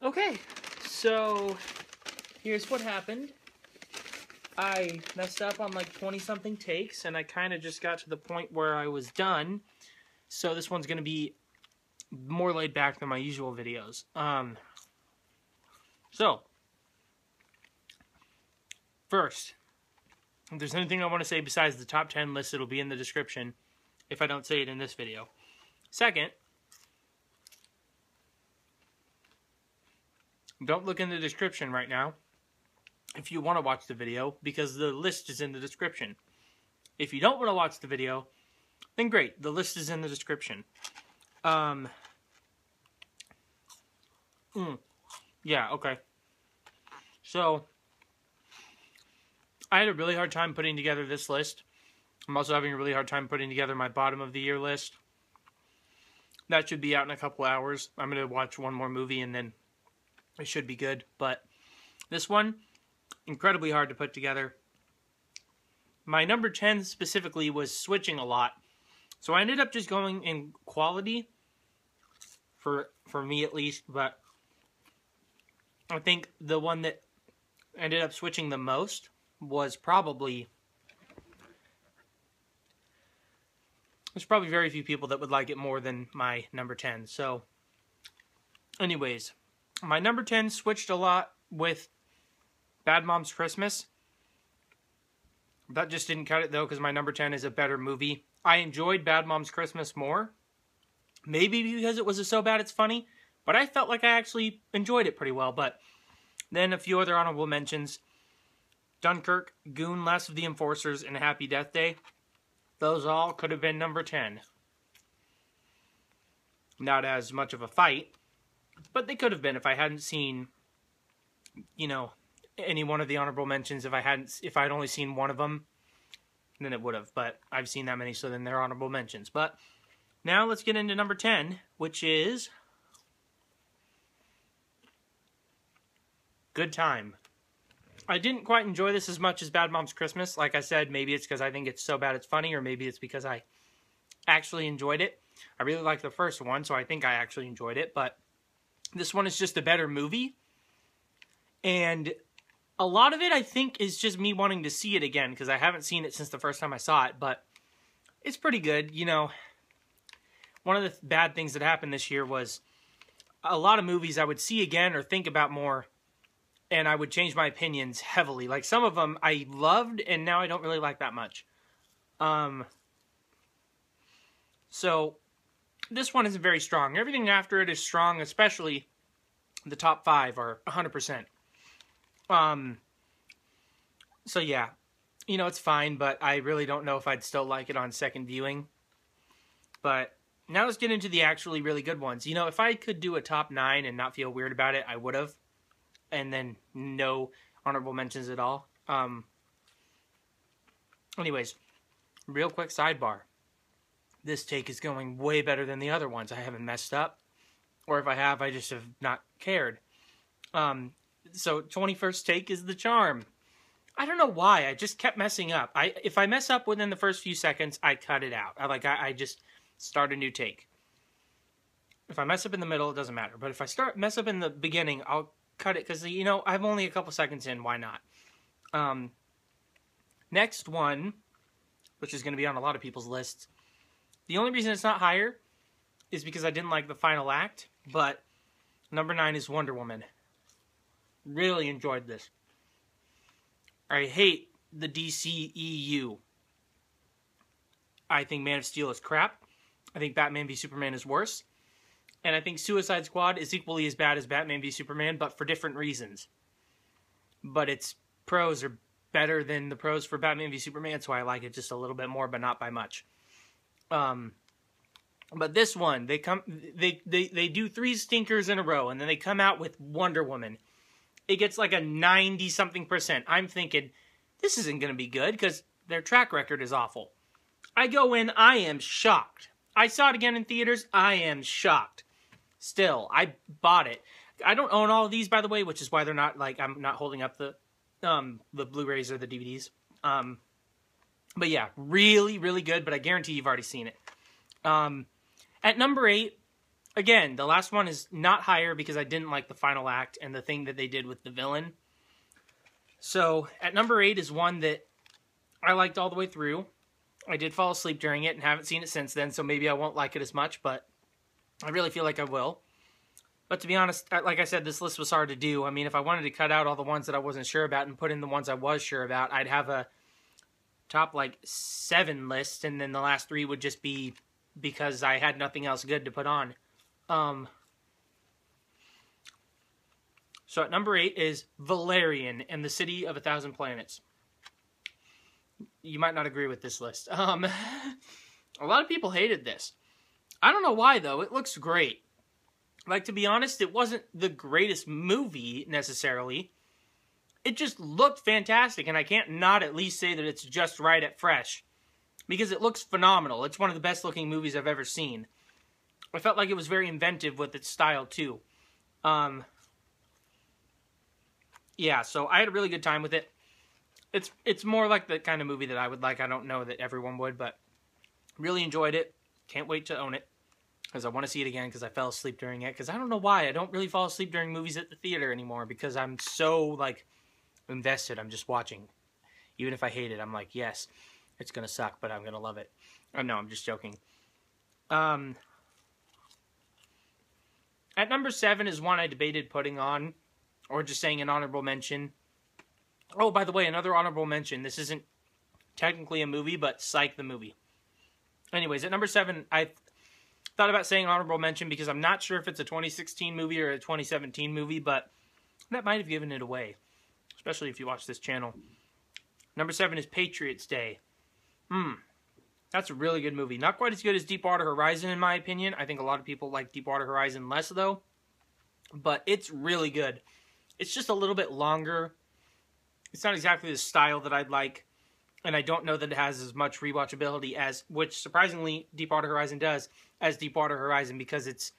Okay, so here's what happened. I messed up on like 20-something takes, and I kind of just got to the point where I was done. So this one's going to be more laid back than my usual videos. So, first, if there's anything I want to say besides the top 10 list, it'll be in the description if I don't say it in this video. Second, don't look in the description right now if you want to watch the video, because the list is in the description. If you don't want to watch the video, then great, the list is in the description. Yeah, okay. So, I had a really hard time putting together this list. I'm also having a really hard time putting together my bottom of the year list. That should be out in a couple hours. I'm going to watch one more movie and then it should be good. But this one, incredibly hard to put together. My number 10 specifically was switching a lot. So I ended up just going in quality, for me at least. But I think the one that ended up switching the most was probably... There's probably very few people that would like it more than my number 10. So, anyways, my number 10 switched a lot with Bad Moms Christmas. That just didn't cut it, though, because my number 10 is a better movie. I enjoyed Bad Moms Christmas more. Maybe because it was so bad it's funny. But I felt like I actually enjoyed it pretty well. But then a few other honorable mentions. Dunkirk, Goon, Last of the Enforcers, and Happy Death Day. Those all could have been number 10. Not as much of a fight, but they could have been if I hadn't seen, you know, any one of the honorable mentions. If I'd only seen one of them, then it would have. But I've seen that many, so then they're honorable mentions. But now let's get into number 10, which is Good Time. I didn't quite enjoy this as much as Bad Moms Christmas. Like I said, maybe it's because I think it's so bad it's funny, or maybe it's because I actually enjoyed it. I really liked the first one, so I think I actually enjoyed it. But this one is just a better movie. And a lot of it, I think, is just me wanting to see it again, because I haven't seen it since the first time I saw it. But it's pretty good. You know, one of the bad things that happened this year was a lot of movies I would see again or think about more, and I would change my opinions heavily. Like, some of them I loved, and now I don't really like that much. So, this one isn't very strong. Everything after it is strong, especially the top 5 are 100%. So, yeah. You know, it's fine, but I really don't know if I'd still like it on second viewing. But now let's get into the actually really good ones. You know, if I could do a top 9 and not feel weird about it, I would have. And then no honorable mentions at all. Anyways, real quick sidebar. This take is going way better than the other ones. I haven't messed up. Or if I have, I just have not cared. So 21st take is The Charm. I don't know why. I just kept messing up. If I mess up within the first few seconds, I cut it out. I just start a new take. If I mess up in the middle, it doesn't matter. But if I mess up in the beginning, I'll cut it, because, you know, I'm only a couple seconds in. Why not? Next one, which is going to be on a lot of people's lists. The only reason it's not higher is because I didn't like the final act. But number 9 is Wonder Woman. Really enjoyed this. I hate the DCEU. I think Man of Steel is crap. I think Batman v Superman is worse. And I think Suicide Squad is equally as bad as Batman v Superman, but for different reasons. But its pros are better than the pros for Batman v Superman, so I like it just a little bit more, but not by much. But this one, they do 3 stinkers in a row, and then they come out with Wonder Woman. It gets like a 90-something%. I'm thinking, this isn't going to be good, because their track record is awful. I go in, I am shocked. I saw it again in theaters, I am shocked. Still, I bought it. I don't own all of these, by the way, which is why they're not, like, I'm not holding up the Blu-rays or the DVDs. But yeah, really, really good, but I guarantee you've already seen it. At number 8, again, the last one is not higher because I didn't like the final act and the thing that they did with the villain. So at number 8 is one that I liked all the way through. I did fall asleep during it and haven't seen it since then, so maybe I won't like it as much, but I really feel like I will. But to be honest, like I said, this list was hard to do. I mean, if I wanted to cut out all the ones that I wasn't sure about and put in the ones I was sure about, I'd have a top, 7 list, and then the last 3 would just be because I had nothing else good to put on. So at number 8 is Valerian and the City of a Thousand Planets. You might not agree with this list. A lot of people hated this. I don't know why, though. It looks great. To be honest, it wasn't the greatest movie, necessarily. It just looked fantastic, and I can't not at least say that it's just right at fresh. Because it looks phenomenal. It's one of the best-looking movies I've ever seen. I felt like it was very inventive with its style, too. Yeah, so I had a really good time with it. It's more like the kind of movie that I would like. I don't know that everyone would, but really enjoyed it. Can't wait to own it, because I want to see it again, because I fell asleep during it. Because I don't know why. I don't really fall asleep during movies at the theater anymore, because I'm so, invested. I'm just watching. Even if I hate it, I'm like, yes, it's going to suck, but I'm going to love it. Oh, no, I'm just joking. At number 7 is one I debated putting on, or just saying an honorable mention. Oh, by the way, another honorable mention. This isn't technically a movie, but Psych the movie. Anyways, at number 7, I thought about saying honorable mention because I'm not sure if it's a 2016 movie or a 2017 movie, but that might have given it away, especially if you watch this channel. Number 7 is Patriots Day. That's a really good movie. Not quite as good as Deepwater Horizon, in my opinion. I think a lot of people like Deepwater Horizon less, though. But it's really good. It's just a little bit longer. It's not exactly the style that I'd like. And I don't know that it has as much rewatchability as, which surprisingly Deepwater Horizon does, as Deepwater Horizon. Because it's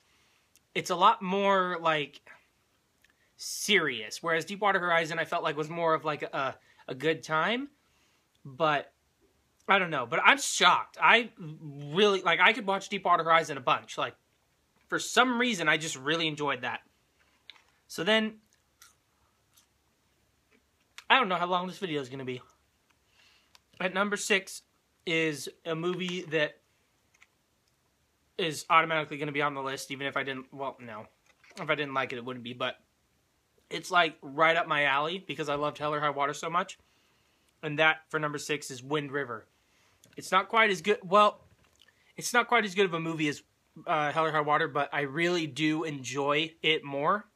a lot more, serious. Whereas Deepwater Horizon I felt like was more of, a good time. But I don't know, but I'm shocked. I really, I could watch Deepwater Horizon a bunch. For some reason, I just really enjoyed that. So then, I don't know how long this video is going to be. At number 6 is a movie that is automatically going to be on the list, even if I didn't, well, no. If I didn't like it, it wouldn't be, but it's, right up my alley, because I loved Hell or High Water so much. And that, for number 6, is Wind River. It's not quite as good, well, it's not quite as good of a movie as Hell or High Water, but I really do enjoy it more,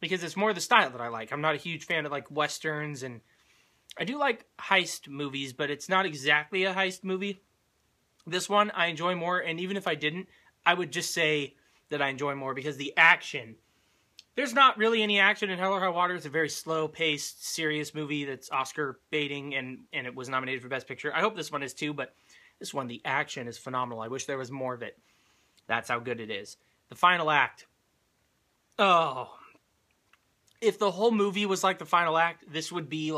because it's more the style that I like. I'm not a huge fan of, Westerns, and I do like heist movies, but it's not exactly a heist movie. This one, I enjoy more, and even if I didn't, I would just say that I enjoy more, because the action, there's not really any action in Hell or High Water. It's a very slow-paced, serious movie that's Oscar-baiting, and it was nominated for Best Picture. I hope this one is too, but this one, the action is phenomenal. I wish there was more of it. That's how good it is. The final act. Oh. If the whole movie was like the final act, this would be,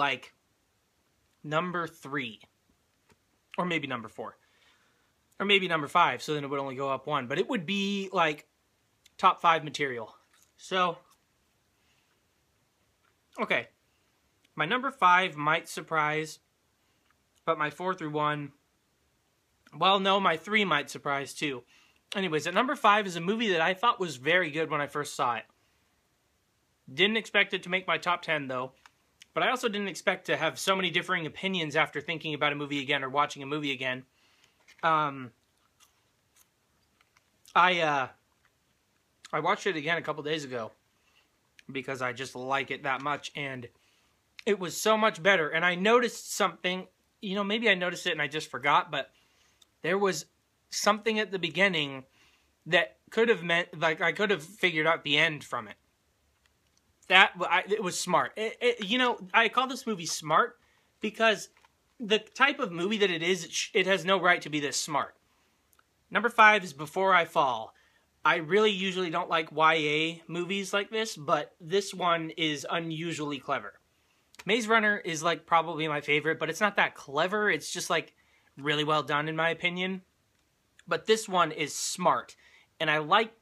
number 3. Or maybe number 4. Or maybe number 5, so then it would only go up 1. But it would be, top 5 material. So, okay, my number 5 might surprise, but my 4 through 1, well, no, my 3 might surprise too. Anyways, at number 5 is a movie that I thought was very good when I first saw it. Didn't expect it to make my top 10, though, but I also didn't expect to have so many differing opinions after thinking about a movie again or watching a movie again. I watched it again a couple days ago because I just like it that much, and it was so much better. And I noticed something, maybe I noticed it and I just forgot, but there was something at the beginning that could have meant, I could have figured out the end from it. It was smart. I call this movie smart because the type of movie that it is, it has no right to be this smart. Number 5 is Before I Fall. I really usually don't like YA movies like this, but this one is unusually clever. Maze Runner is, probably my favorite, but it's not that clever. It's just, really well done, in my opinion. But this one is smart, and I like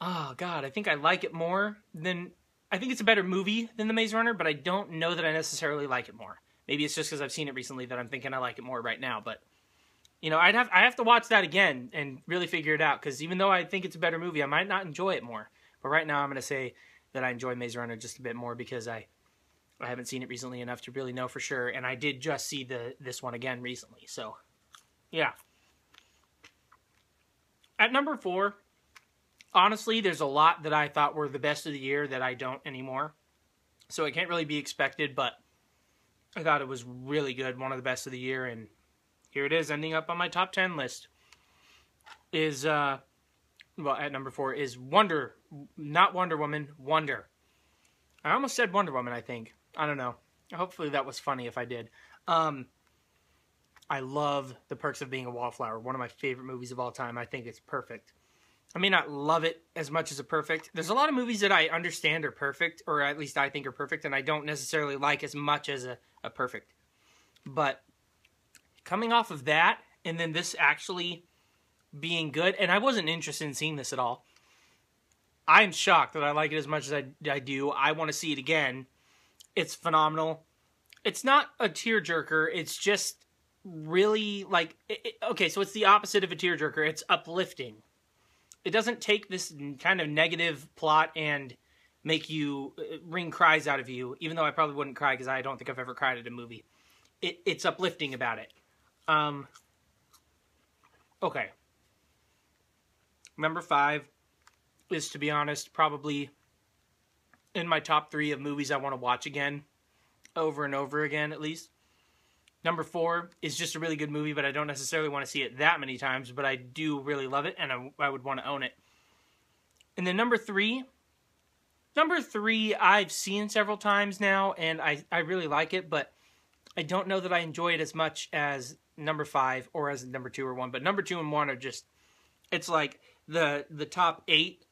Oh, God, I think I like it more than... I think it's a better movie than The Maze Runner, but I don't know that I necessarily like it more. Maybe it's just because I've seen it recently that I'm thinking I like it more right now, but... You know, I have to watch that again and really figure it out, because even though I think it's a better movie, I might not enjoy it more. But right now I'm going to say that I enjoy Maze Runner just a bit more because I haven't seen it recently enough to really know for sure, and I did just see this one again recently. So, yeah. At number 4, honestly, there's a lot that I thought were the best of the year that I don't anymore. So it can't really be expected, but I thought it was really good, one of the best of the year, and here it is, ending up on my top 10 list. Is, well, at number 4 is Wonder, not Wonder Woman, Wonder. I almost said Wonder Woman, I think. I don't know. Hopefully that was funny if I did. I love The Perks of Being a Wallflower, one of my favorite movies of all time. I think it's perfect. I may not love it as much as a perfect. There's a lot of movies that I understand are perfect, or at least I think are perfect, and I don't necessarily like as much as a perfect. But coming off of that, and then this actually being good, and I wasn't interested in seeing this at all. I'm shocked that I like it as much as I do. I want to see it again. It's phenomenal. It's not a tearjerker. It's just really like... okay, so it's the opposite of a tearjerker. It's uplifting. It doesn't take this kind of negative plot and make you wring cries out of you, even though I probably wouldn't cry because I don't think I've ever cried at a movie. It's uplifting about it. Okay. Number 5 is, to be honest, probably in my top 3 of movies I want to watch again, over and over again, at least. Number 4 is just a really good movie, but I don't necessarily want to see it that many times, but I do really love it, and I would want to own it. And then number 3 I've seen several times now, and I really like it, but I don't know that I enjoy it as much as number 5 or as number 2 or 1, but number 2 and 1 are just, it's like the top 8.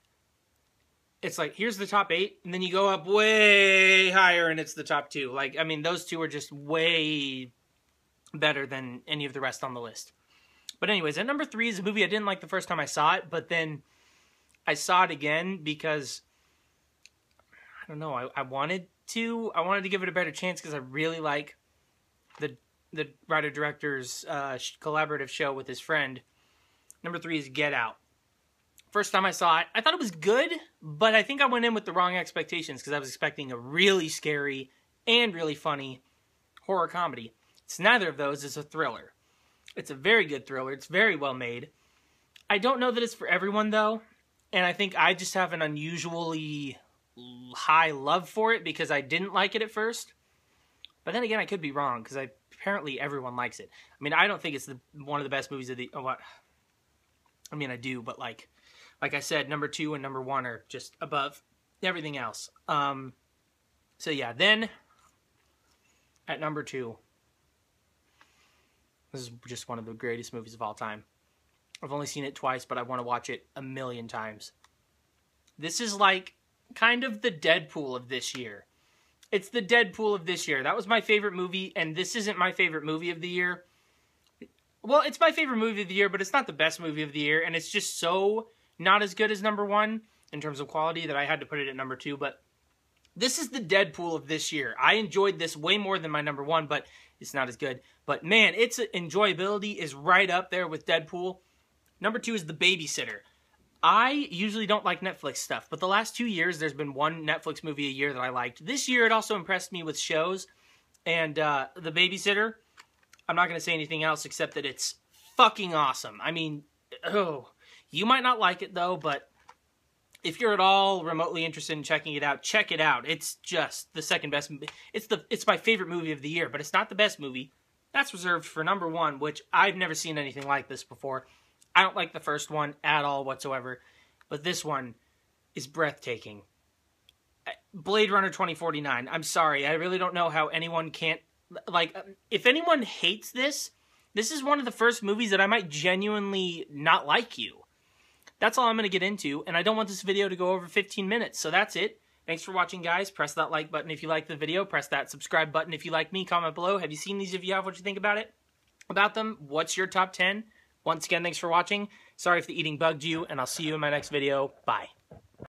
It's like, here's the top 8, and then you go up way higher and it's the top 2. Like, I mean, those two are just way better than any of the rest on the list. But anyways, at number 3 is a movie I didn't like the first time I saw it, but then I saw it again because, I don't know, I wanted to give it a better chance because I really like the writer-director's collaborative show with his friend. Number 3 is Get Out. First time I saw it, I thought it was good, but I think I went in with the wrong expectations because I was expecting a really scary and really funny horror comedy. It's neither of those. It's a thriller. It's a very good thriller. It's very well made. I don't know that it's for everyone, though, and I think I just have an unusually high love for it because I didn't like it at first. But then again, I could be wrong because apparently everyone likes it. I mean, I don't think it's one of the best movies of the... what? I mean, I do, but like I said, number 2 and number 1 are just above everything else. So yeah, then at number 2, this is just one of the greatest movies of all time. I've only seen it twice, but I want to watch it a million times. This is like kind of the Deadpool of this year. It's the Deadpool of this year. That was my favorite movie, and this isn't my favorite movie of the year. Well, it's my favorite movie of the year, but it's not the best movie of the year, and it's just so not as good as number 1 in terms of quality that I had to put it at number 2, but this is the Deadpool of this year. I enjoyed this way more than my number 1, but it's not as good. But man, its enjoyability is right up there with Deadpool. Number 2 is The Babysitter. I usually don't like Netflix stuff, but the last 2 years there's been one Netflix movie a year that I liked. This year it also impressed me with shows, and The Babysitter, I'm not going to say anything else except that it's fucking awesome. I mean, you might not like it though, but if you're at all remotely interested in checking it out, check it out. It's just the second best movie. It's my favorite movie of the year, but it's not the best movie. That's reserved for number 1, which I've never seen anything like this before. I don't like the first one at all whatsoever, but this one is breathtaking. Blade Runner 2049. I'm sorry, I really don't know how anyone can't... like, if anyone hates this, this is one of the first movies that I might genuinely not like you. That's all I'm going to get into, and I don't want this video to go over 15 minutes, so that's it. Thanks for watching, guys. Press that like button if you like the video. Press that subscribe button if you like me. Comment below. Have you seen these? If you have, what you think about them? What's your top 10? Once again, thanks for watching. Sorry if the eating bugged you, and I'll see you in my next video. Bye.